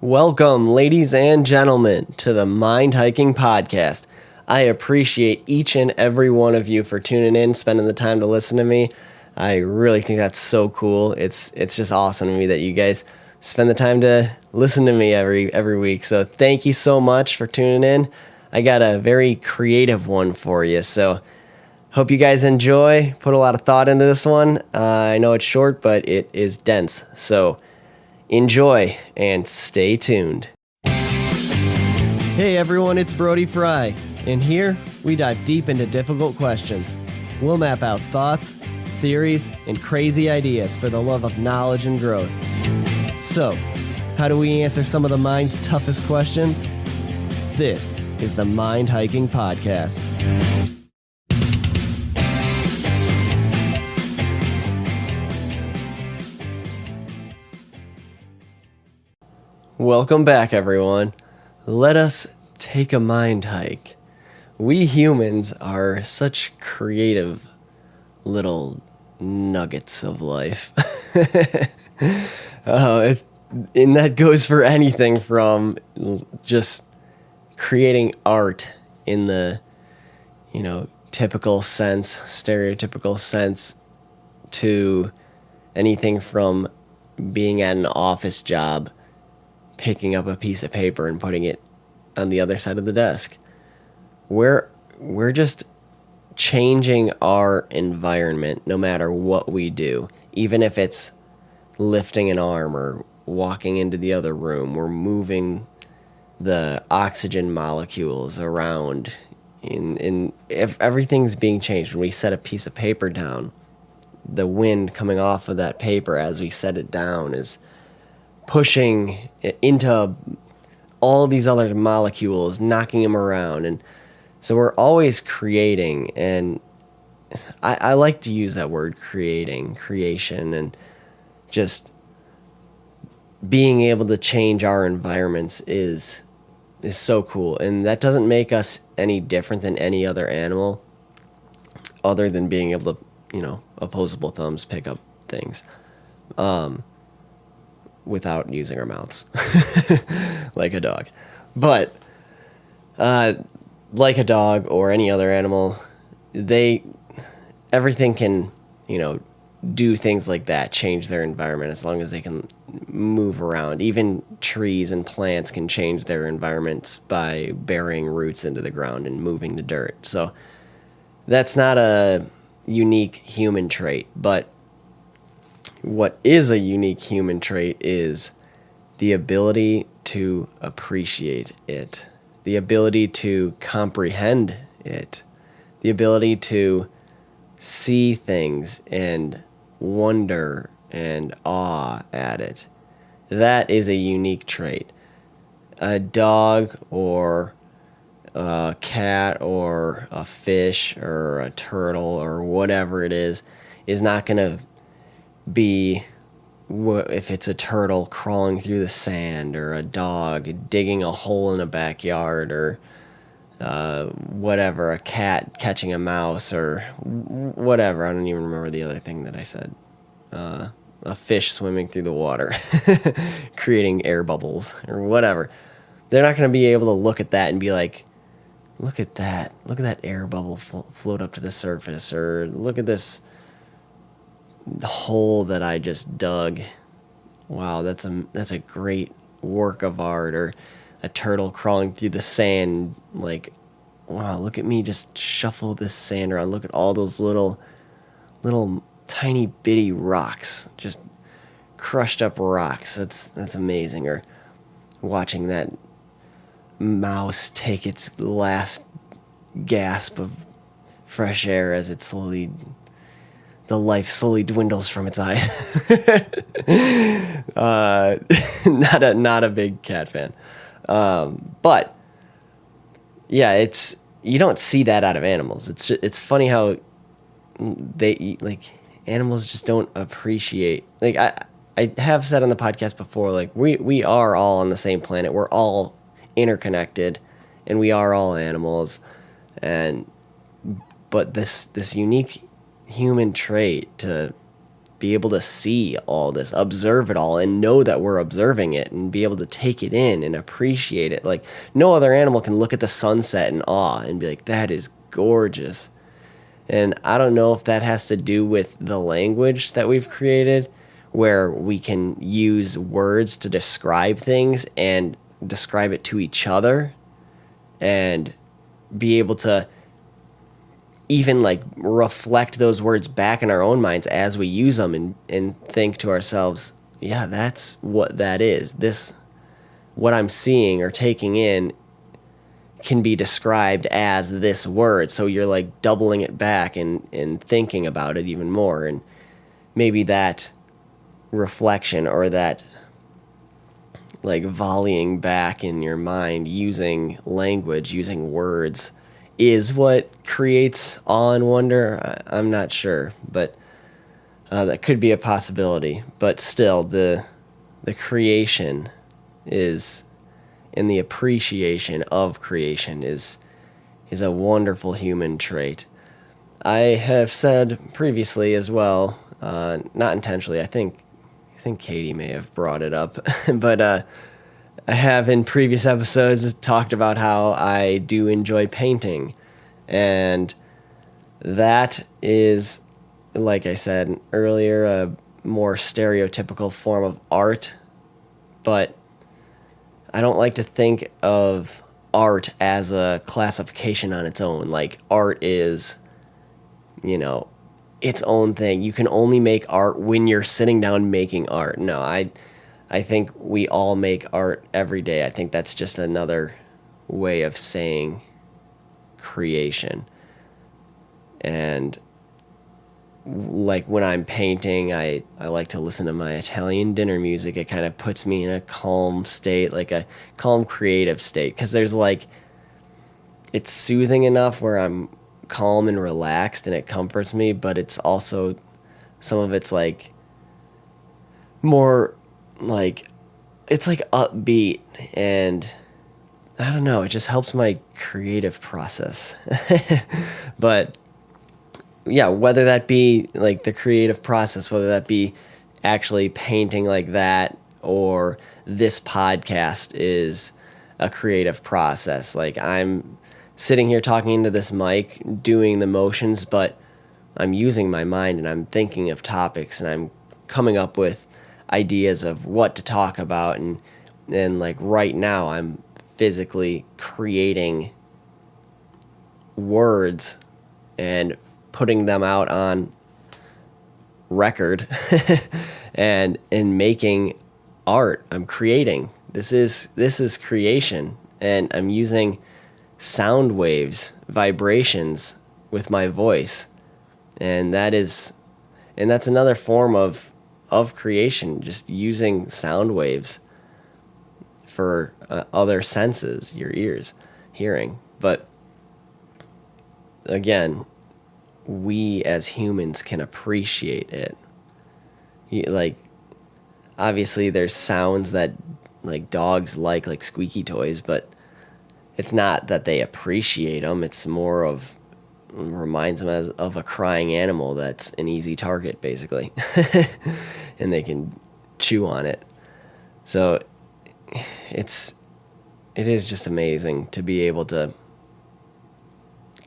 Welcome, ladies and gentlemen, to the Mind Hiking Podcast. I appreciate each and every one of you for tuning in, spending the time to listen to me. I really think that's so cool. It's just awesome to me that you guys spend the time to listen to me every week. So thank you so much for tuning in. I got a very creative one for you. So hope you guys enjoy. Put a lot of thought into this one. I know it's short, but it is dense. So enjoy and stay tuned. Hey everyone, it's Brody Frye, and here we dive deep into difficult questions. We'll map out thoughts, theories, and crazy ideas for the love of knowledge and growth. So, how do we answer some of the mind's toughest questions? This is the Mind Hiking Podcast. Welcome back, everyone. Let us take a mind hike. We humans are such creative little nuggets of life. And that goes for anything from just creating art in the, typical sense, stereotypical sense, to anything from being at an office job, picking up a piece of paper and putting it on the other side of the desk. We're just changing our environment no matter what we do. Even if it's lifting an arm or walking into the other room, we're moving the oxygen molecules around. If everything's being changed, when we set a piece of paper down, the wind coming off of that paper as we set it down is pushing into all these other molecules, knocking them around. And so we're always creating, and I like to use that word, creation, and just being able to change our environments is so cool. And that doesn't make us any different than any other animal, other than being able to, opposable thumbs pick up things. Without using our mouths, like a dog. But like a dog or any other animal, everything can, do things like that, change their environment as long as they can move around. Even trees and plants can change their environments by burying roots into the ground and moving the dirt. So that's not a unique human trait, but what is a unique human trait is the ability to appreciate it, the ability to comprehend it, the ability to see things and wonder and awe at it. That is a unique trait. A dog or a cat or a fish or a turtle or whatever it is not going to be, if it's a turtle crawling through the sand, or a dog digging a hole in a backyard, or whatever, a cat catching a mouse, or whatever. I don't even remember the other thing that I said. A fish swimming through the water, creating air bubbles, or whatever. They're not going to be able to look at that and be like, look at that air bubble float up to the surface, or look at this hole that I just dug. Wow, that's a great work of art. Or a turtle crawling through the sand, like, wow, look at me just shuffle this sand around. Look at all those little tiny bitty rocks, just crushed up rocks. That's amazing. Or watching that mouse take its last gasp of fresh air as the life slowly dwindles from its eyes. Not a big cat fan. But yeah, you don't see that out of animals. It's funny how animals just don't appreciate, I have said on the podcast before, we are all on the same planet. We're all interconnected, and we are all animals. But this unique human trait to be able to see all this, observe it all, and know that we're observing it, and be able to take it in and appreciate it. Like, no other animal can look at the sunset in awe and be like, that is gorgeous. And I don't know if that has to do with the language that we've created, where we can use words to describe things and describe it to each other, and be able to even like reflect those words back in our own minds as we use them, and think to ourselves, yeah, that's what that is. This, what I'm seeing or taking in, can be described as this word. So you're like doubling it back and thinking about it even more. And maybe that reflection, or that like volleying back in your mind using language, using words, is what creates awe and wonder. I'm not sure, but that could be a possibility. But still, the creation is, and the appreciation of creation is a wonderful human trait. I have said previously as well, not intentionally, I think Katie may have brought it up, but I have in previous episodes talked about how I do enjoy painting, and that is, like I said earlier, a more stereotypical form of art, but I don't like to think of art as a classification on its own. Like, art is, its own thing. You can only make art when you're sitting down making art. No, I think we all make art every day. I think that's just another way of saying creation. And like when I'm painting, I like to listen to my Italian dinner music. It kind of puts me in a calm state, like a calm creative state, because there's like, it's soothing enough where I'm calm and relaxed and it comforts me, but it's also, some of it's like more like, it's like upbeat, and I don't know, it just helps my creative process. But yeah, whether that be like the creative process, whether that be actually painting like that, or this podcast is a creative process. Like, I'm sitting here talking into this mic, doing the motions, but I'm using my mind and I'm thinking of topics, and I'm coming up with ideas of what to talk about. And like right now I'm physically creating words and putting them out on record and in making art. I'm creating. This is creation, and I'm using sound waves, vibrations with my voice. And that's another form of creation, just using sound waves for other senses, your ears hearing. But again, we as humans can appreciate it. Like, obviously there's sounds that like dogs like squeaky toys, but it's not that they appreciate them. It's more of, reminds them of a crying animal that's an easy target, basically. And they can chew on it. So it is just amazing to be able to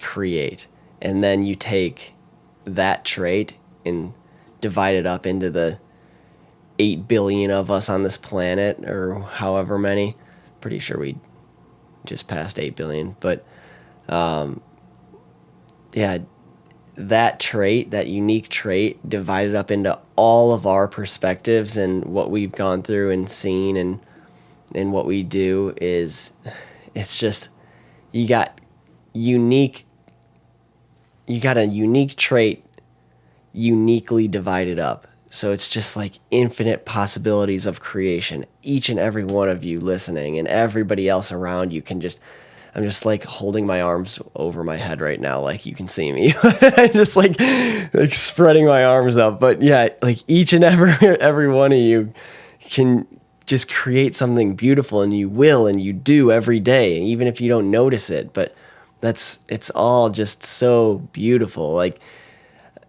create. And then you take that trait and divide it up into the 8 billion of us on this planet, or however many. Pretty sure we just passed 8 billion. But yeah, that trait, that unique trait, divided up into all of our perspectives and what we've gone through and seen and what we do, it's just, you got a unique trait uniquely divided up. So it's just like infinite possibilities of creation. Each and every one of you listening, and everybody else around you can just, I'm just like holding my arms over my head right now, like you can see me. I'm just like spreading my arms up. But yeah, like each and every one of you can just create something beautiful, and you will, and you do every day, even if you don't notice it. But it's all just so beautiful. Like,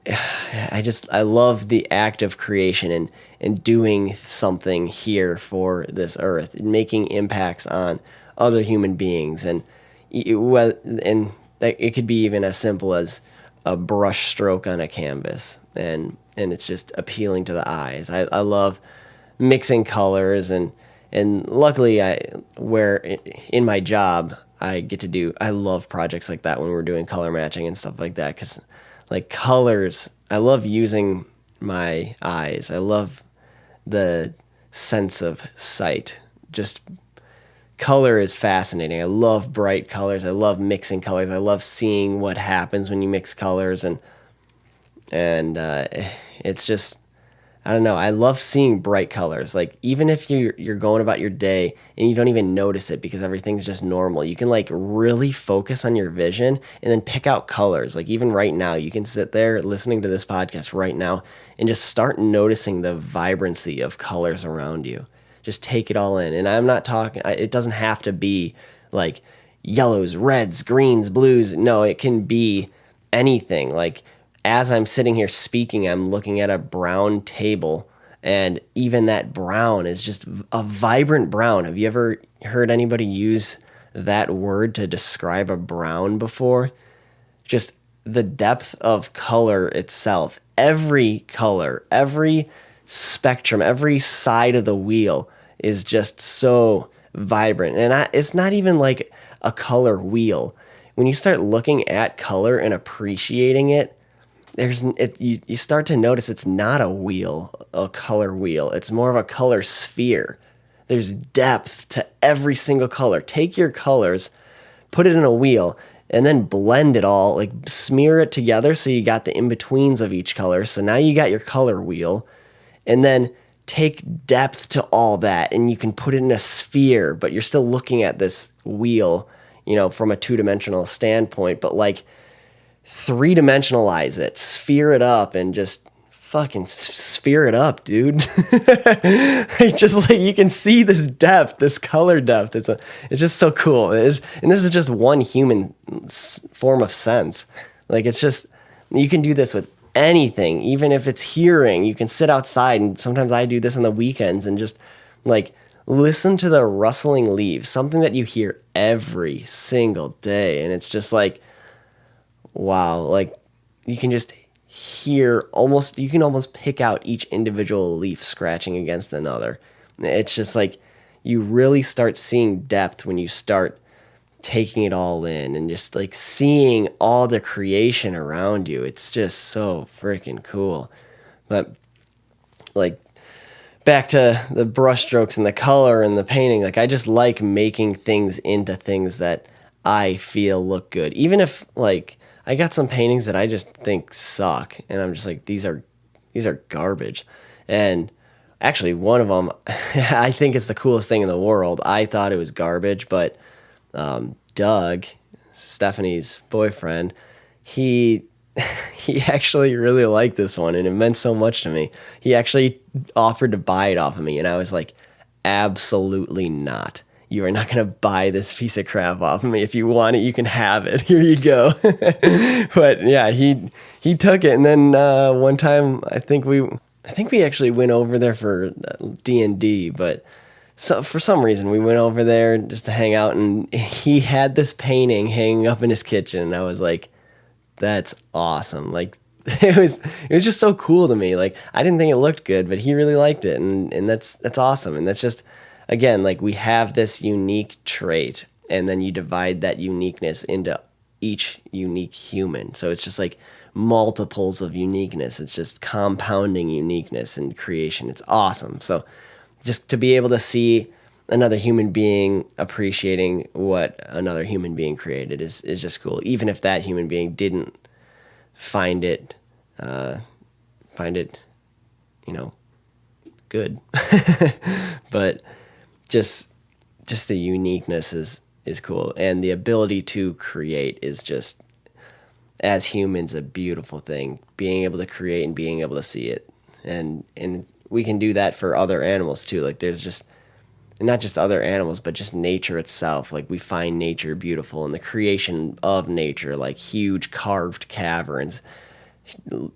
I love the act of creation and doing something here for this earth, and making impacts on other human beings, and it could be even as simple as a brush stroke on a canvas, and it's just appealing to the eyes. I love mixing colors, and luckily where in my job I love projects like that when we're doing color matching and stuff like that, because like colors, I love using my eyes. I love the sense of sight. Just color is fascinating. I love bright colors. I love mixing colors. I love seeing what happens when you mix colors, and it's just, I don't know. I love seeing bright colors. Like even if you're going about your day and you don't even notice it because everything's just normal, you can like really focus on your vision and then pick out colors. Like even right now, you can sit there listening to this podcast right now and just start noticing the vibrancy of colors around you. Just take it all in. And I'm not talking, it doesn't have to be like yellows, reds, greens, blues. No, it can be anything. Like as I'm sitting here speaking, I'm looking at a brown table, and even that brown is just a vibrant brown. Have you ever heard anybody use that word to describe a brown before? Just the depth of color itself. Every color, every spectrum, every side of the wheel is just so vibrant. And it's not even like a color wheel. When you start looking at color and appreciating it, you start to notice it's not a wheel, a color wheel. It's more of a color sphere. There's depth to every single color. Take your colors, put it in a wheel, and then blend it all, like smear it together so you got the in-betweens of each color. So now you got your color wheel, and then take depth to all that, and you can put it in a sphere, but you're still looking at this wheel, from a two-dimensional standpoint, but like three-dimensionalize it, sphere it up, and just fucking sphere it up, dude. Just like you can see this depth, this color depth. It's just so cool. And this is just one human form of sense. Like it's just, you can do this with anything, even if it's hearing. You can sit outside, and sometimes I do this on the weekends and just like listen to the rustling leaves, something that you hear every single day, and it's just like, wow, like you can just hear you can almost pick out each individual leaf scratching against another. It's just like you really start seeing depth when you start taking it all in and just like seeing all the creation around you. It's just so freaking cool. But like back to the brush strokes and the color and the painting, like I just like making things into things that I feel look good. Even if like I got some paintings that I just think suck, and I'm just like, these are garbage. And actually one of them, I think it's the coolest thing in the world. I thought it was garbage, but Doug, Stephanie's boyfriend, he actually really liked this one, and it meant so much to me. He actually offered to buy it off of me, and I was like, absolutely not. You are not going to buy this piece of crap off of me. If you want it, you can have it. Here you go. But yeah, he took it, and then one time I think we actually went over there for D&D, but so for some reason we went over there just to hang out, and he had this painting hanging up in his kitchen, and I was like, that's awesome. Like it was just so cool to me. Like I didn't think it looked good, but he really liked it, and that's awesome. And that's just, again, like we have this unique trait, and then you divide that uniqueness into each unique human. So it's just like multiples of uniqueness. It's just compounding uniqueness and creation. It's awesome. So just to be able to see another human being appreciating what another human being created is just cool. Even if that human being didn't find it, good. But just the uniqueness is cool, and the ability to create is just, as humans, a beautiful thing. Being able to create and being able to see it, and we can do that for other animals too. Like there's just not just other animals, but just nature itself. Like we find nature beautiful, and the creation of nature, like huge carved caverns,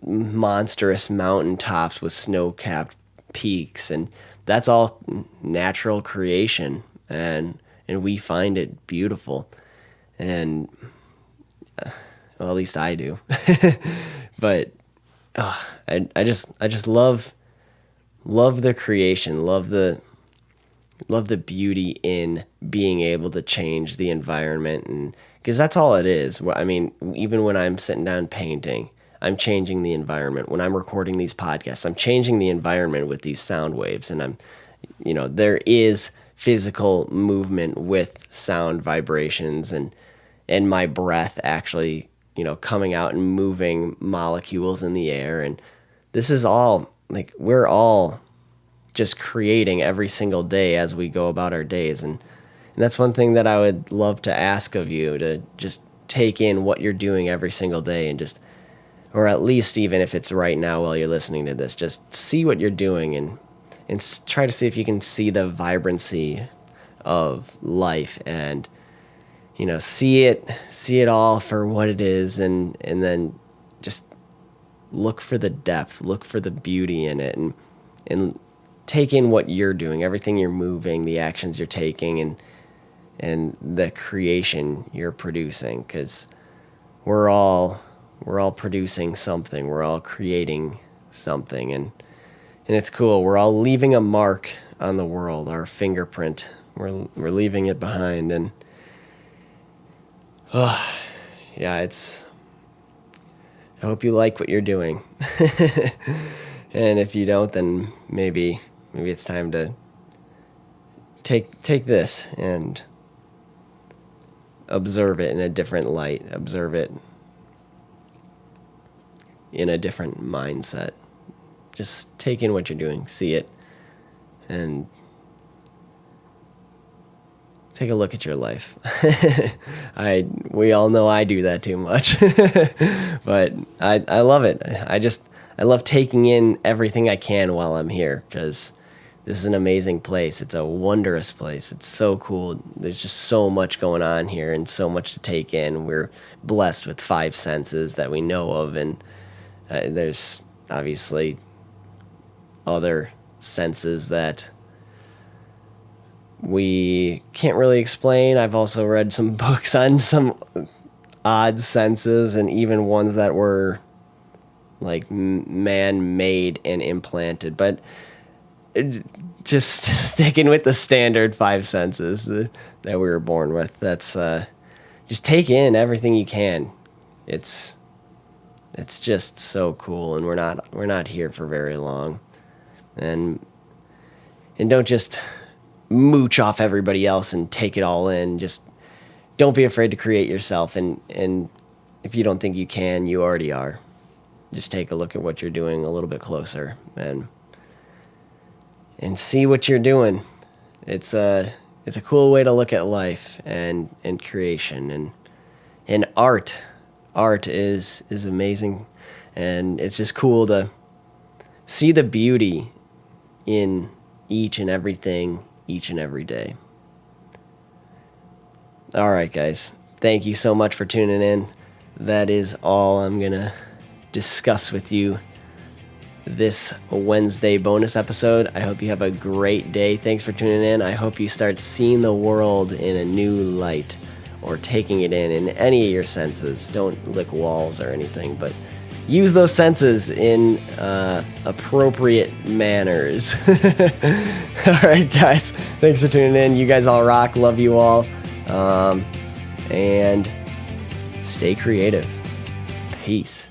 monstrous mountaintops with snow-capped peaks, and that's all natural creation, and we find it beautiful, and well, at least I do. But I just love the creation, love the beauty in being able to change the environment, and because that's all it is. I mean, even when I'm sitting down painting, I'm changing the environment. When I'm recording these podcasts, I'm changing the environment with these sound waves, and there is physical movement with sound vibrations, and my breath actually, coming out and moving molecules in the air. And this is all, like, we're all just creating every single day as we go about our days. And that's one thing that I would love to ask of you, to just take in what you're doing every single day, and just, or at least even if it's right now while you're listening to this, just see what you're doing, and try to see if you can see the vibrancy of life, and see it all for what it is, and then just look for the depth, look for the beauty in it, and take in what you're doing, everything you're moving, the actions you're taking, and the creation you're producing, because we're all producing something, we're all creating something, and it's cool. We're all leaving a mark on the world, our fingerprint. We're leaving it behind, and yeah, I hope you like what you're doing. And if you don't, then maybe it's time to take this and observe it in a different light, observe it in a different mindset. Just take in what you're doing, see it, and take a look at your life. We all know I do that too much, but I love it. I love taking in everything I can while I'm here, because this is an amazing place. It's a wondrous place. It's so cool. There's just so much going on here, and so much to take in. We're blessed with 5 senses that we know of, and there's obviously other senses that we can't really explain. I've also read some books on some odd senses, and even ones that were like man-made and implanted, but just sticking with the standard 5 senses that we were born with. That's just take in everything you can. It's just so cool, and we're not here for very long. And don't just mooch off everybody else and take it all in. Just don't be afraid to create yourself, and if you don't think you can, you already are. Just take a look at what you're doing a little bit closer, and see what you're doing. It's a cool way to look at life and creation, and art. Art is amazing, and it's just cool to see the beauty in each and everything, each and every day. All right, guys. Thank you so much for tuning in. That is all I'm going to discuss with you this Wednesday bonus episode. I hope you have a great day. Thanks for tuning in. I hope you start seeing the world in a new light, or taking it in any of your senses. Don't lick walls or anything, but use those senses in appropriate manners. All right, guys. Thanks for tuning in. You guys all rock. Love you all. And stay creative. Peace.